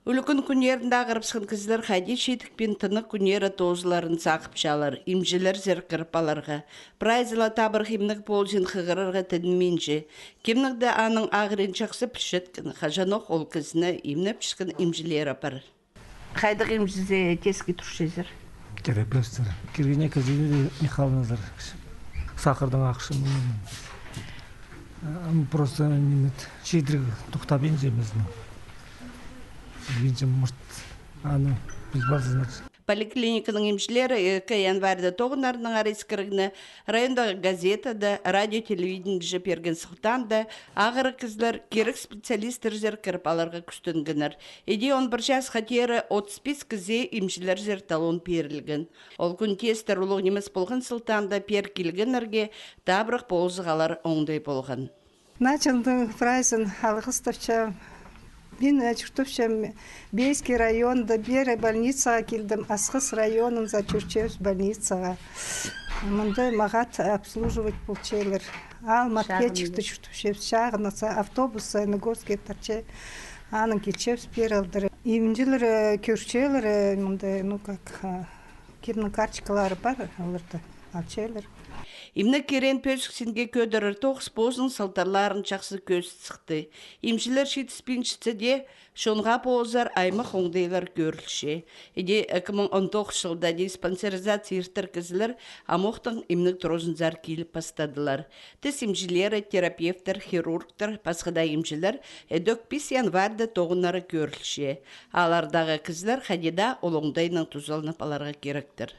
Үлікін күнерінде ағырыпсқын кізілер қайде шетік пен тынық күнері тозыларын сақып шалар, имжілер зеркіріп аларға. Прайзыла табыр химнік болжын қығырырға тәдінменші. Кемнікді аның ағырын чақсы пішеткін, қажанық ол кізіні имні пішкін имжілер апар. Қайдық имжізе тескі тұршезір? Терапевтер. Киргене кізілі Михайловназар. Сақырдың ақшым. Просто шедрігі тұқтабен жеміздің. Поликлиниканың емшілері январда тоғынарының арескірігіні райондағы газетада, радио-телевидение перген сұқтанды, ағыры кізлер керек специалистер зер кіріп аларға күстінгінір. Еде 11 жас қатері 35 кізе емшілер зер талон перілген. Ол күн тестер ұлық немес болған сұлтанда пер келгенерге табырық болзығалар оңдай болған. Началды прайсын алғыстывча мен Чуртовча Бейский районда бері больницаға келдім. Асқыс районын за Чурчевс больницаға. Мұнда мағат обслуживать получелер. Ал маркетчикті Чуртовчевс шағынаса автобусы Нагорский тарче анын келчевс берілдір. Емділер көрчелер мұнда, кемнің карточкалары бар, алырды алчелер. Имні керен пөшіксінге көдірір тоғыз бозын салтарларын жақсы көз сықты. Имшілер шетіспеншісі де шонға бозар аймақ оңдайлар көрілші. Еде 2019 жылда диспансеризация ертір кізілер амоқтың имнік тұрозынзар келіп бастадылар. Тіс имшілері, терапевтер, хирургтер, пасқыда имшілер әдөк 5 январда тоғынары көрілші. Алардағы кізілер қадеда ол оңдайның тұзалынып аларға керектір.